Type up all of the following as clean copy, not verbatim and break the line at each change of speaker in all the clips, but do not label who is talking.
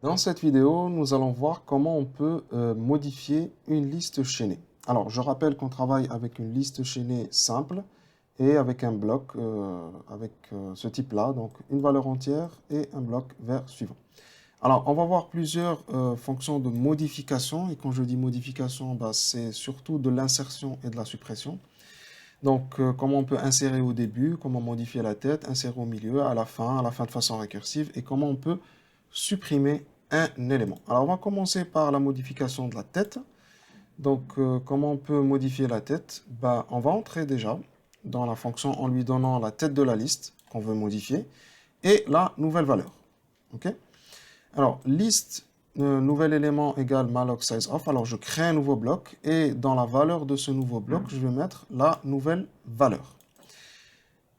Dans cette vidéo, nous allons voir comment on peut modifier une liste chaînée. Alors, je rappelle qu'on travaille avec une liste chaînée simple et avec un bloc avec ce type-là, donc une valeur entière et un bloc vers suivant. Alors, on va voir plusieurs fonctions de modification, et quand je dis modification, bah, c'est surtout de l'insertion et de la suppression. Donc, comment on peut insérer au début, comment modifier la tête, insérer au milieu, à la fin de façon récursive, et comment on peut supprimer un élément. Alors, on va commencer par la modification de la tête. Donc, comment on peut modifier la tête? Ben, on va entrer déjà dans la fonction en lui donnant la tête de la liste qu'on veut modifier et la nouvelle valeur. OK? Alors, liste, nouvel élément égale malloc size of. Alors, je crée un nouveau bloc et dans la valeur de ce nouveau bloc, je vais mettre la nouvelle valeur.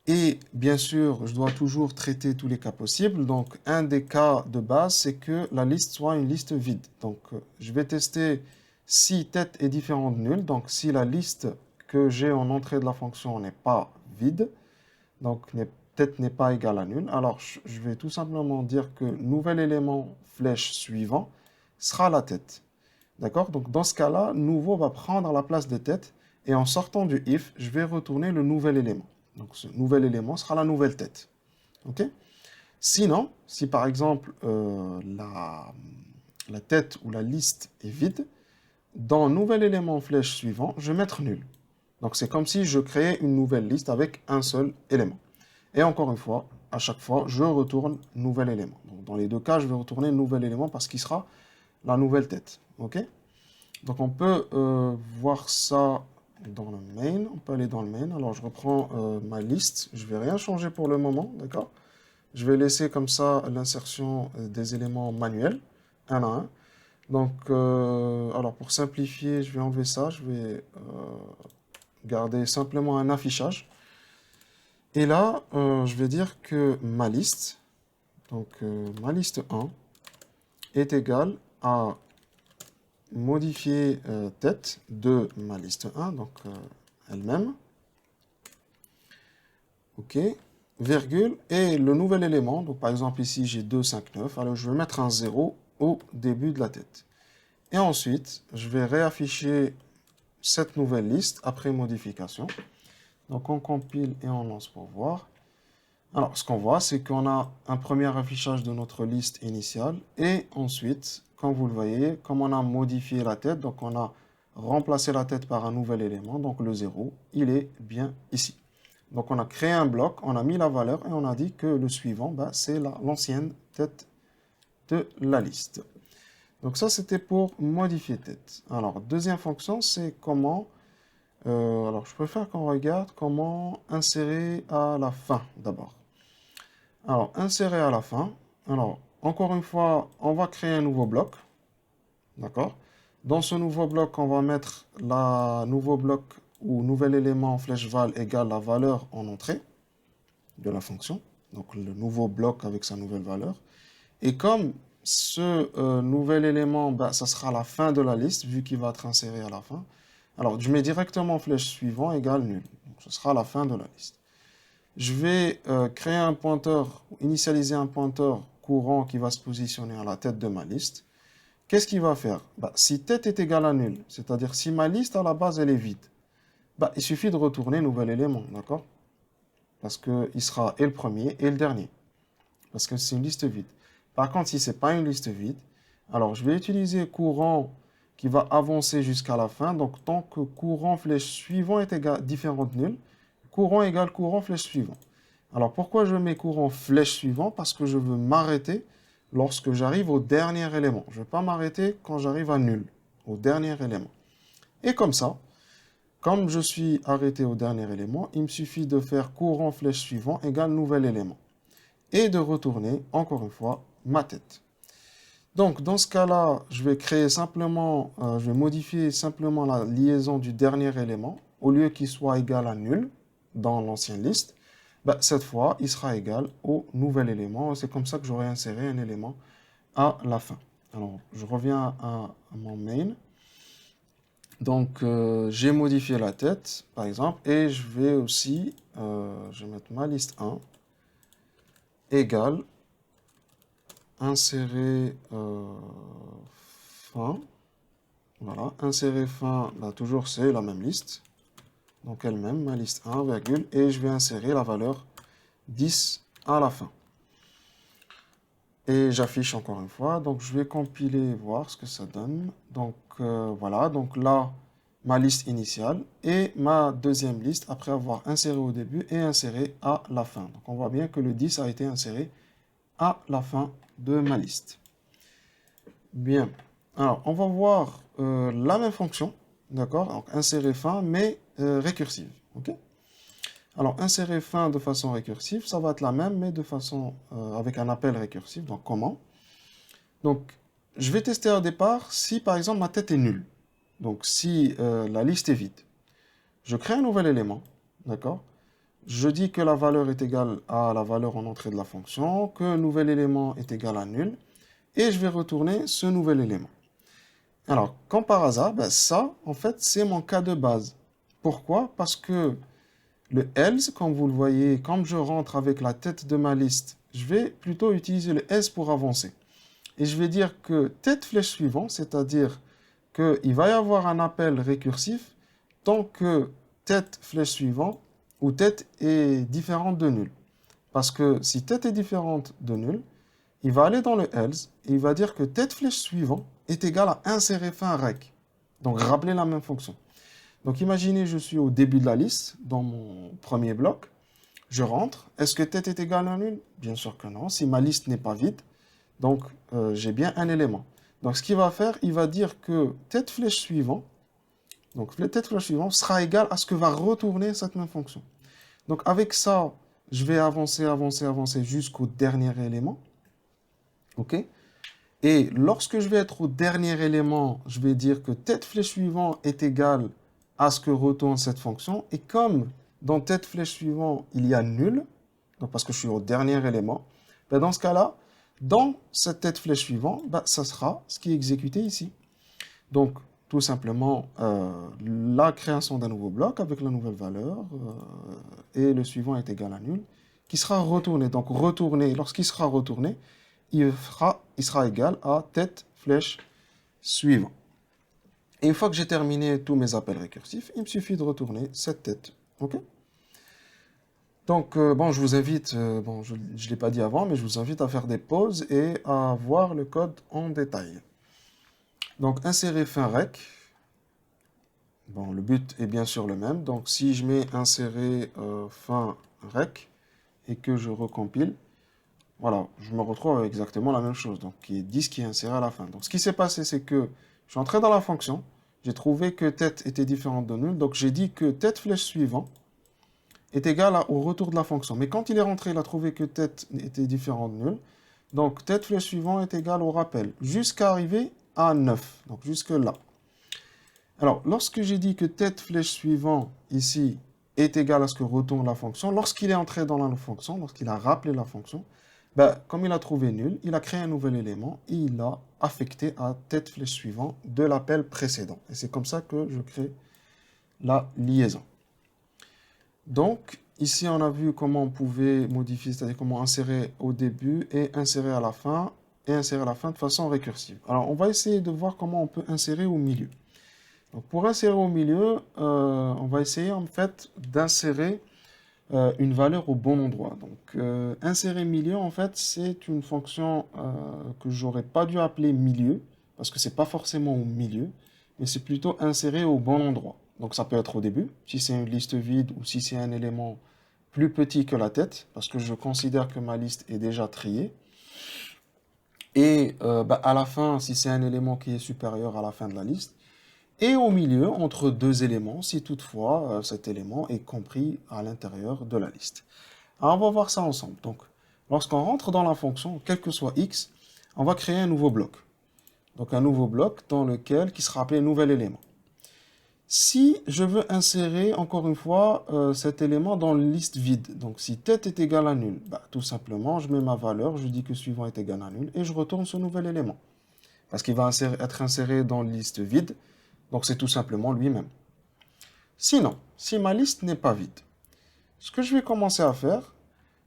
Et bien sûr, je dois toujours traiter tous les cas possibles. Donc, un des cas de base, c'est que la liste soit une liste vide. Donc, je vais tester si tête est différent de nul. Donc, si la liste que j'ai en entrée de la fonction n'est pas vide, donc tête n'est pas égale à nul, alors je vais tout simplement dire que nouvel élément flèche suivant sera la tête. D'accord? Donc, dans ce cas-là, nouveau va prendre la place de tête. Et en sortant du if, je vais retourner le nouvel élément. Donc, ce nouvel élément sera la nouvelle tête. OK? Sinon, si par exemple la tête ou la liste est vide, dans nouvel élément flèche suivant, je vais mettre nul. Donc, c'est comme si je créais une nouvelle liste avec un seul élément. Et encore une fois, à chaque fois, je retourne nouvel élément. Donc, dans les deux cas, je vais retourner nouvel élément parce qu'il sera la nouvelle tête. OK? Donc on peut voir ça dans le main. On peut aller dans le main. Alors je reprends ma liste. Je ne vais rien changer pour le moment, d'accord? Je vais laisser comme ça l'insertion des éléments manuels, un à un. Donc, alors pour simplifier, je vais enlever ça. Je vais garder simplement un affichage. Et là, je vais dire que ma liste, donc ma liste 1, est égale à modifier tête de ma liste 1, donc elle-même, ok, virgule, et le nouvel élément, donc par exemple ici j'ai 2, 5, 9, alors je vais mettre un 0 au début de la tête. Et ensuite, je vais réafficher cette nouvelle liste après modification. Donc on compile et on lance pour voir. Alors, ce qu'on voit, c'est qu'on a un premier affichage de notre liste initiale et ensuite, comme vous le voyez, comme on a modifié la tête, donc on a remplacé la tête par un nouvel élément, donc le 0, il est bien ici. Donc on a créé un bloc, on a mis la valeur et on a dit que le suivant, bah, c'est l'ancienne tête de la liste. Donc ça, c'était pour modifier tête. Alors, deuxième fonction, c'est comment... alors, je préfère qu'on regarde comment insérer à la fin d'abord. Alors, insérer à la fin. Alors, encore une fois, on va créer un nouveau bloc. D'accord? Dans ce nouveau bloc, on va mettre la nouveau bloc ou nouvel élément flèche val égale la valeur en entrée de la fonction. Donc, le nouveau bloc avec sa nouvelle valeur. Et comme ce nouvel élément, bah, ça sera la fin de la liste, vu qu'il va être inséré à la fin. Alors, je mets directement flèche suivant égale nul. Donc, ce sera la fin de la liste. Je vais créer un pointeur, initialiser un pointeur courant qui va se positionner à la tête de ma liste. Qu'est-ce qu'il va faire? Bah, si tête est égale à nul, c'est-à-dire si ma liste à la base elle est vide, bah, il suffit de retourner nouvel élément, d'accord? Parce qu'il sera et le premier et le dernier, parce que c'est une liste vide. Par contre, si ce n'est pas une liste vide, alors je vais utiliser courant qui va avancer jusqu'à la fin. Donc tant que courant flèche suivant est différent de nul, courant égale courant flèche suivant. Alors pourquoi je mets courant flèche suivant? Parce que je veux m'arrêter lorsque j'arrive au dernier élément. Je ne veux pas m'arrêter quand j'arrive à nul, au dernier élément. Et comme ça, comme je suis arrêté au dernier élément, il me suffit de faire courant flèche suivant égale nouvel élément. Et de retourner, encore une fois, ma tête. Donc, dans ce cas-là, je vais créer simplement, je vais modifier simplement la liaison du dernier élément. Au lieu qu'il soit égal à nul dans l'ancienne liste, bah, cette fois, il sera égal au nouvel élément. C'est comme ça que j'aurai inséré un élément à la fin. Alors, je reviens à mon main. Donc, j'ai modifié la tête, par exemple, et je vais aussi, je vais mettre ma liste 1 égale insérer fin. Voilà, insérer fin, là, toujours c'est la même liste. Donc elle-même, ma liste 1, virgule, et je vais insérer la valeur 10 à la fin. Et j'affiche encore une fois, donc je vais compiler et voir ce que ça donne. Donc voilà, donc là, ma liste initiale et ma deuxième liste après avoir inséré au début et inséré à la fin. Donc on voit bien que le 10 a été inséré à la fin de ma liste. Bien, alors on va voir la même fonction, d'accord? Donc insérer fin, mais récursive, ok? Alors insérer fin de façon récursive, ça va être la même, mais de façon avec un appel récursif. Donc comment? Donc je vais tester au départ si par exemple ma tête est nulle. Donc si la liste est vide, je crée un nouvel élément, d'accord? Je dis que la valeur est égale à la valeur en entrée de la fonction, que un nouvel élément est égal à nul, et je vais retourner ce nouvel élément. Alors, comme par hasard, ben ça, en fait, c'est mon cas de base. Pourquoi? Parce que le else, comme vous le voyez, comme je rentre avec la tête de ma liste, je vais plutôt utiliser le else pour avancer. Et je vais dire que tête flèche suivant, c'est-à-dire qu'il va y avoir un appel récursif tant que tête flèche suivant ou tête est différente de nul. Parce que si tête est différente de nul, il va aller dans le else et il va dire que tête flèche suivant est égal à insérer fin rec. Donc rappeler la même fonction. Donc imaginez, je suis au début de la liste, dans mon premier bloc. Je rentre. Est-ce que tête est égal à nul? Bien sûr que non. Si ma liste n'est pas vide, donc j'ai bien un élément. Donc ce qu'il va faire, il va dire que tête flèche suivant, donc tête flèche suivant sera égal à ce que va retourner cette même fonction. Donc avec ça, je vais avancer, avancer, avancer jusqu'au dernier élément. OK? Et lorsque je vais être au dernier élément, je vais dire que tête flèche suivant est égal à ce que retourne cette fonction. Et comme dans tête flèche suivant, il y a nul, donc parce que je suis au dernier élément, ben dans ce cas-là, dans cette tête flèche suivant, ben ça sera ce qui est exécuté ici. Donc, tout simplement, la création d'un nouveau bloc avec la nouvelle valeur, et le suivant est égal à nul, qui sera retourné. Donc, retourné, lorsqu'il sera retourné, il sera égal à tête flèche suivant. Et une fois que j'ai terminé tous mes appels récursifs, il me suffit de retourner cette tête. OK? Donc, bon, je vous invite, bon, je ne l'ai pas dit avant, mais je vous invite à faire des pauses et à voir le code en détail. Donc, insérer fin rec. Bon, le but est bien sûr le même. Donc, si je mets insérer fin rec et que je recompile, voilà, je me retrouve avec exactement la même chose. Donc, qui est 10 qui est inséré à la fin. Donc, ce qui s'est passé, c'est que je suis entré dans la fonction. J'ai trouvé que tête était différente de nul. Donc, j'ai dit que tête flèche suivant est égal au retour de la fonction. Mais quand il est rentré, il a trouvé que tête était différente de nul. Donc, tête flèche suivant est égal au rappel. Jusqu'à arriver à 9. Donc, jusque là. Alors, lorsque j'ai dit que tête flèche suivant, ici, est égal à ce que retourne la fonction, lorsqu'il est entré dans la fonction, lorsqu'il a rappelé la fonction, ben, comme il a trouvé nul, il a créé un nouvel élément et il l'a affecté à tête flèche suivant de l'appel précédent. Et c'est comme ça que je crée la liaison. Donc, ici, on a vu comment on pouvait modifier, c'est-à-dire comment insérer au début et insérer à la fin, et insérer à la fin de façon récursive. Alors, on va essayer de voir comment on peut insérer au milieu. Donc, pour insérer au milieu, on va essayer en fait d'insérer une valeur au bon endroit. Donc, insérer milieu, en fait, c'est une fonction que j'aurais pas dû appeler milieu, parce que c'est pas forcément au milieu, mais c'est plutôt insérer au bon endroit. Donc, ça peut être au début, si c'est une liste vide ou si c'est un élément plus petit que la tête, parce que je considère que ma liste est déjà triée. Et à la fin, si c'est un élément qui est supérieur à la fin de la liste. Et au milieu, entre deux éléments, si toutefois cet élément est compris à l'intérieur de la liste. Alors, on va voir ça ensemble. Donc, lorsqu'on rentre dans la fonction, quel que soit x, on va créer un nouveau bloc. Donc, un nouveau bloc dans lequel, qui sera appelé nouvel élément. Si je veux insérer, encore une fois, cet élément dans une liste vide, donc si tête est égal à nul, tout simplement, je mets ma valeur, je dis que suivant est égal à nul, et je retourne ce nouvel élément. Parce qu'il va être inséré dans une liste vide, donc c'est tout simplement lui-même. Sinon, si ma liste n'est pas vide, ce que je vais commencer à faire,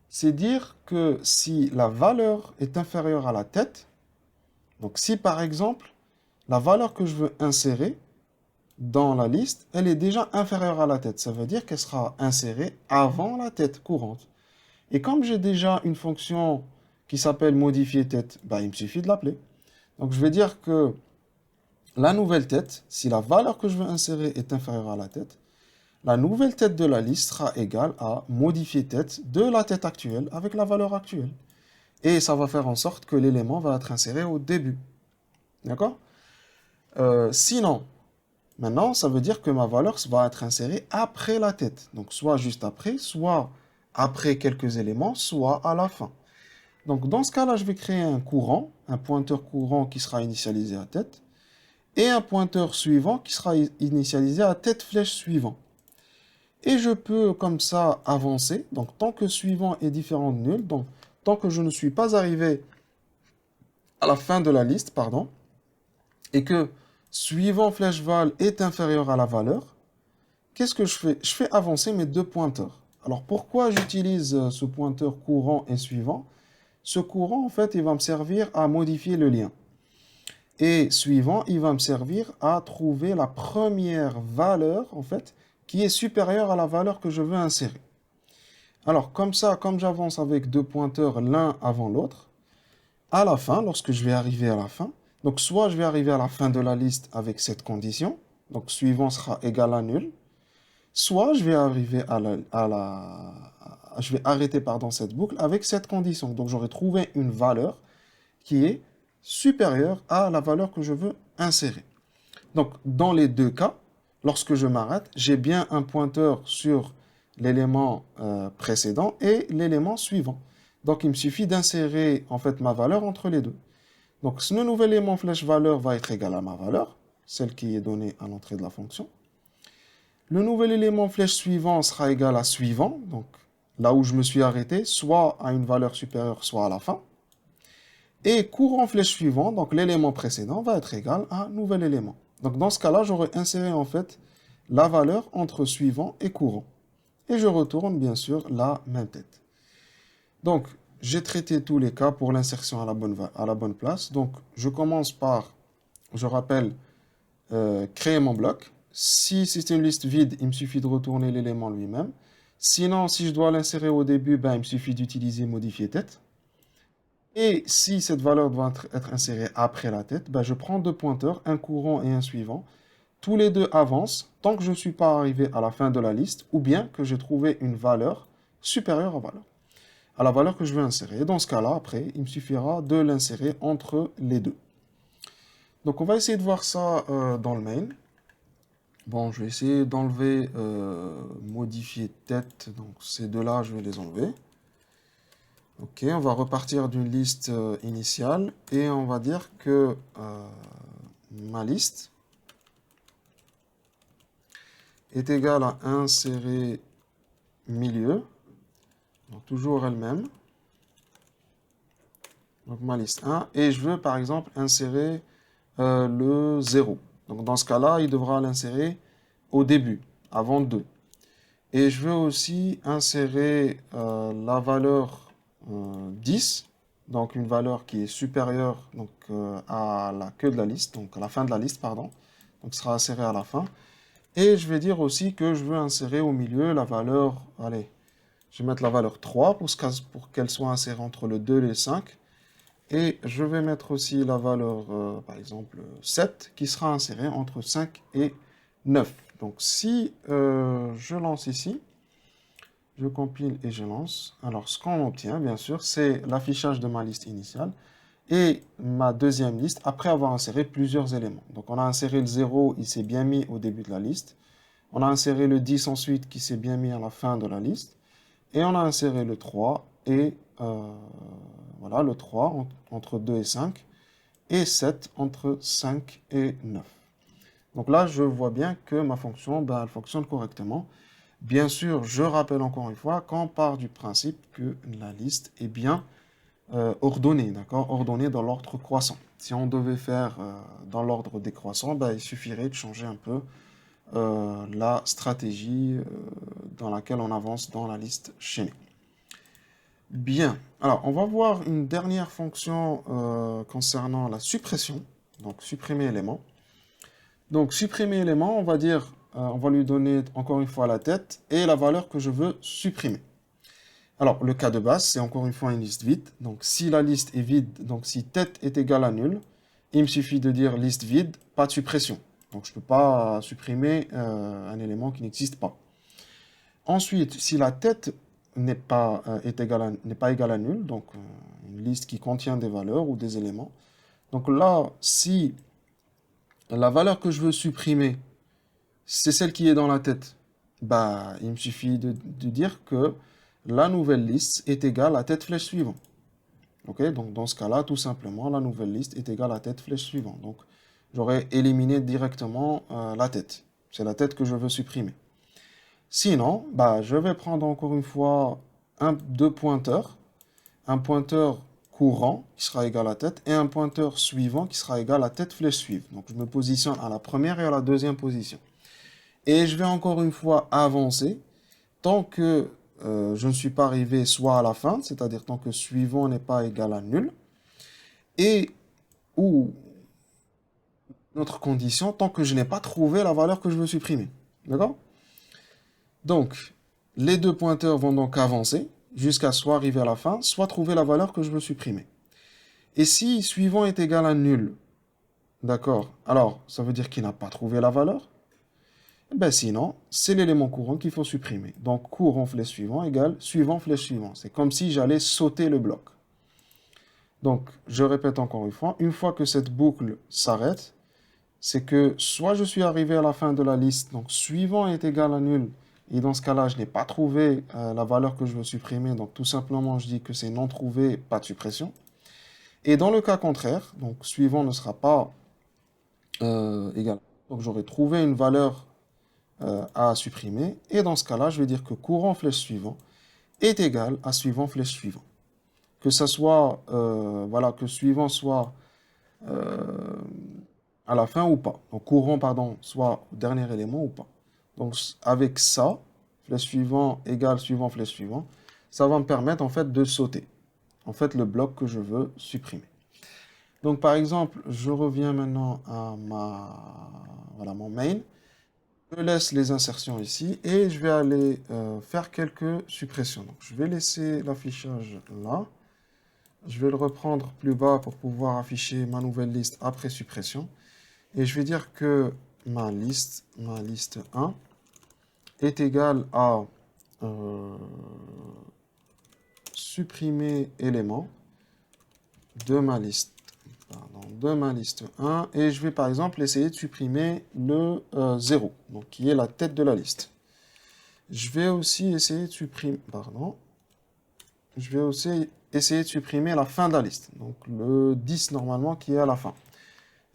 c'est dire que si la valeur est inférieure à la tête, donc si par exemple, la valeur que je veux insérer dans la liste, elle est déjà inférieure à la tête. Ça veut dire qu'elle sera insérée avant la tête courante. Et comme j'ai déjà une fonction qui s'appelle modifier tête, bah, il me suffit de l'appeler. Donc je vais dire que la nouvelle tête, si la valeur que je veux insérer est inférieure à la tête, la nouvelle tête de la liste sera égale à modifier tête de la tête actuelle avec la valeur actuelle. Et ça va faire en sorte que l'élément va être inséré au début. D'accord? Sinon, maintenant, ça veut dire que ma valeur va être insérée après la tête. Donc soit juste après, soit après quelques éléments, soit à la fin. Donc dans ce cas-là, je vais créer un courant, un pointeur courant qui sera initialisé à tête, et un pointeur suivant qui sera initialisé à tête flèche suivant. Et je peux comme ça avancer, donc tant que suivant est différent de nul, donc tant que je ne suis pas arrivé à la fin de la liste, pardon, et que suivant flèche val est inférieur à la valeur, qu'est-ce que je fais? Je fais avancer mes deux pointeurs. Alors pourquoi j'utilise ce pointeur courant et suivant? Ce courant, en fait, il va me servir à modifier le lien. Et suivant, il va me servir à trouver la première valeur, en fait, qui est supérieure à la valeur que je veux insérer. Alors, comme ça, comme j'avance avec deux pointeurs l'un avant l'autre, à la fin, lorsque je vais arriver à la fin, donc soit je vais arriver à la fin de la liste avec cette condition, donc suivant sera égal à nul, soit je vais arriver je vais arrêter pardon, cette boucle avec cette condition. Donc j'aurai trouvé une valeur qui est supérieure à la valeur que je veux insérer. Donc dans les deux cas, lorsque je m'arrête, j'ai bien un pointeur sur l'élément précédent et l'élément suivant. Donc il me suffit d'insérer en fait ma valeur entre les deux. Donc ce nouvel élément flèche valeur va être égal à ma valeur, celle qui est donnée à l'entrée de la fonction. Le nouvel élément flèche suivant sera égal à suivant, donc là où je me suis arrêté, soit à une valeur supérieure, soit à la fin. Et courant flèche suivant, donc l'élément précédent, va être égal à nouvel élément. Donc dans ce cas-là, j'aurais inséré en fait la valeur entre suivant et courant. Et je retourne bien sûr la même tête. Donc j'ai traité tous les cas pour l'insertion à la bonne place. Donc je commence par, je rappelle, créer mon bloc. Si c'est une liste vide, il me suffit de retourner l'élément lui-même. Sinon, si je dois l'insérer au début, ben, il me suffit d'utiliser modifier tête. Et si cette valeur doit être insérée après la tête, ben, je prends deux pointeurs, un courant et un suivant. Tous les deux avancent tant que je ne suis pas arrivé à la fin de la liste ou bien que j'ai trouvé une valeur supérieure à la valeur que je veux insérer. Et dans ce cas-là, après, il me suffira de l'insérer entre les deux. Donc on va essayer de voir ça dans le main. Bon, je vais essayer d'enlever modifier tête. Donc ces deux-là, je vais les enlever. Ok, on va repartir d'une liste initiale et on va dire que ma liste est égale à insérer milieu. Donc toujours elle-même. Donc ma liste 1. Et je veux par exemple insérer le 0. Donc dans ce cas-là, il devra l'insérer au début, avant 2. Et je veux aussi insérer la valeur 10, donc une valeur qui est supérieure donc, à la queue de la liste, donc à la fin de la liste, pardon. Donc ce sera inséré à la fin. Et je vais dire aussi que je veux insérer au milieu la valeur, allez, je vais mettre la valeur 3 pour qu'elle soit insérée entre le 2 et le 5. Et je vais mettre aussi la valeur, par exemple, 7, qui sera insérée entre 5 et 9. Donc si je lance ici, je compile et je lance. Alors ce qu'on obtient, bien sûr, c'est l'affichage de ma liste initiale et ma deuxième liste après avoir inséré plusieurs éléments. Donc on a inséré le 0, il s'est bien mis au début de la liste. On a inséré le 10 ensuite qui s'est bien mis à la fin de la liste. Et on a inséré le 3 et voilà, le 3 entre 2 et 5 et 7 entre 5 et 9. Donc là, je vois bien que ma fonction, ben, elle fonctionne correctement. Bien sûr, je rappelle encore une fois qu'on part du principe que la liste est bien ordonnée, d'accord? Ordonnée dans l'ordre croissant. Si on devait faire dans l'ordre décroissant, ben, il suffirait de changer un peu la stratégie dans laquelle on avance dans la liste chaînée. Bien. Alors, on va voir une dernière fonction concernant la suppression. Donc, supprimer élément. Donc, supprimer élément, on va dire, on va lui donner encore une fois la tête et la valeur que je veux supprimer. Alors, le cas de base, c'est encore une fois une liste vide. Donc, si la liste est vide, donc si tête est égale à nul, il me suffit de dire liste vide, pas de suppression. Donc, je ne peux pas supprimer un élément qui n'existe pas. Ensuite, si la tête n'est pas égale à nul, donc une liste qui contient des valeurs ou des éléments. Donc là, si la valeur que je veux supprimer, c'est celle qui est dans la tête, bah, il me suffit de dire que la nouvelle liste est égale à tête flèche suivante. Ok, donc dans ce cas-là, tout simplement, la nouvelle liste est égale à tête flèche suivante. Donc j'aurais éliminé directement la tête. C'est la tête que je veux supprimer. Sinon, bah, je vais prendre encore une fois deux pointeurs. Un pointeur courant qui sera égal à tête et un pointeur suivant qui sera égal à tête flèche suivante. Donc je me positionne à la première et à la deuxième position. Et je vais encore une fois avancer tant que je ne suis pas arrivé soit à la fin, c'est-à-dire tant que suivant n'est pas égal à nul, et ou notre condition tant que je n'ai pas trouvé la valeur que je veux supprimer. D'accord? Donc, les deux pointeurs vont donc avancer jusqu'à soit arriver à la fin, soit trouver la valeur que je veux supprimer. Et si suivant est égal à nul, d'accord, alors ça veut dire qu'il n'a pas trouvé la valeur. Ben sinon, c'est l'élément courant qu'il faut supprimer. Donc courant flèche suivant égale suivant flèche suivant. C'est comme si j'allais sauter le bloc. Donc je répète encore une fois que cette boucle s'arrête, c'est que soit je suis arrivé à la fin de la liste, donc suivant est égal à nul, et dans ce cas-là, je n'ai pas trouvé la valeur que je veux supprimer, donc tout simplement je dis que c'est non trouvé, pas de suppression. Et dans le cas contraire, donc suivant ne sera pas égal, donc j'aurai trouvé une valeur à supprimer, et dans ce cas-là, je vais dire que courant flèche suivant est égal à suivant flèche suivant. Que ça soit, voilà, que suivant soit à la fin ou pas. Donc courant, pardon, soit au dernier élément ou pas. Donc avec ça, flèche suivant égale suivant flèche suivant, ça va me permettre en fait de sauter. En fait, le bloc que je veux supprimer. Donc par exemple, je reviens maintenant à voilà, mon main. Je laisse les insertions ici et je vais aller faire quelques suppressions. Donc je vais laisser l'affichage là. Je vais le reprendre plus bas pour pouvoir afficher ma nouvelle liste après suppression. Et je vais dire que ma liste 1 est égale à supprimer élément de ma liste, de ma liste 1. Et je vais par exemple essayer de supprimer le 0, donc qui est la tête de la liste. Je vais aussi essayer de supprimer, je vais aussi essayer de supprimer la fin de la liste, donc le 10 normalement qui est à la fin.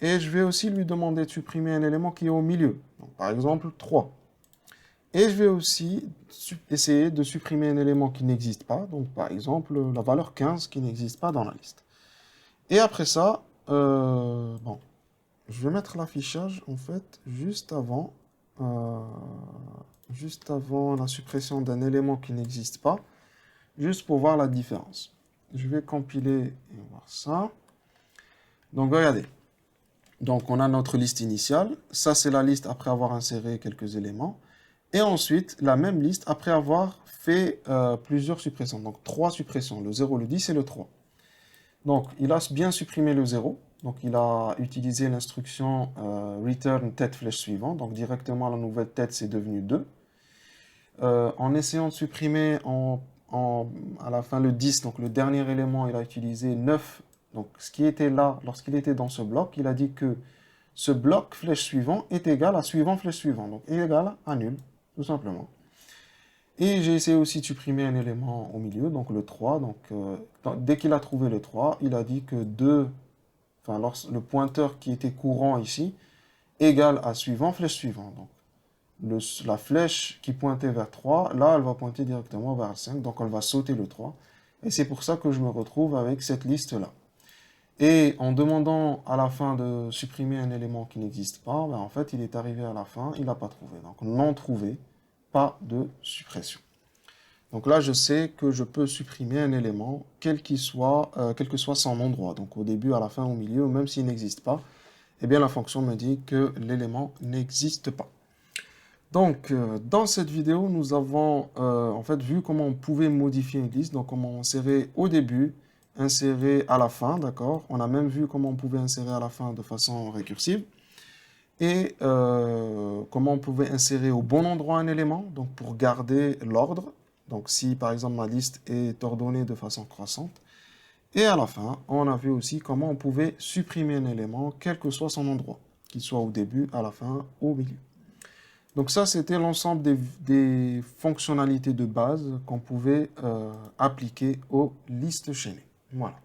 Et je vais aussi lui demander de supprimer un élément qui est au milieu, donc par exemple 3. Et je vais aussi essayer de supprimer un élément qui n'existe pas, donc par exemple la valeur 15 qui n'existe pas dans la liste. Et après ça, bon, je vais mettre l'affichage en fait euh, juste avant la suppression d'un élément qui n'existe pas, juste pour voir la différence. Je vais compiler et voir ça. Donc regardez. Donc on a notre liste initiale. Ça c'est la liste après avoir inséré quelques éléments. Et ensuite la même liste après avoir fait plusieurs suppressions. Donc 3 suppressions, le 0, le 10 et le 3. Donc il a bien supprimé le 0. Donc il a utilisé l'instruction return tête flèche suivant. Donc directement la nouvelle tête c'est devenu 2. En essayant de supprimer à la fin le 10, donc le dernier élément, il a utilisé 9. Donc ce qui était là, lorsqu'il était dans ce bloc, il a dit que ce bloc flèche suivant est égal à suivant flèche suivant. Donc est égal à nul, tout simplement. Et j'ai essayé aussi de supprimer un élément au milieu, donc le 3. Donc dès qu'il a trouvé le 3, il a dit que 2, enfin le pointeur qui était courant ici, égale à suivant flèche suivant. Donc la flèche qui pointait vers 3, là, elle va pointer directement vers 5, donc elle va sauter le 3. Et c'est pour ça que je me retrouve avec cette liste-là. Et en demandant à la fin de supprimer un élément qui n'existe pas, ben en fait, il est arrivé à la fin, il n'a pas trouvé. Donc non trouvé, pas de suppression. Donc là, je sais que je peux supprimer un élément, quel que soit son endroit. Donc au début, à la fin, au milieu, même s'il n'existe pas, eh bien la fonction me dit que l'élément n'existe pas. Donc dans cette vidéo, nous avons en fait vu comment on pouvait modifier une liste. Donc comment insérer au début, insérer à la fin, d'accord? On a même vu comment on pouvait insérer à la fin de façon récursive. Et comment on pouvait insérer au bon endroit un élément, donc pour garder l'ordre. Donc si par exemple ma liste est ordonnée de façon croissante. Et à la fin, on a vu aussi comment on pouvait supprimer un élément, quel que soit son endroit, qu'il soit au début, à la fin, au milieu. Donc ça, c'était l'ensemble des fonctionnalités de base qu'on pouvait appliquer aux listes chaînées. Voilà.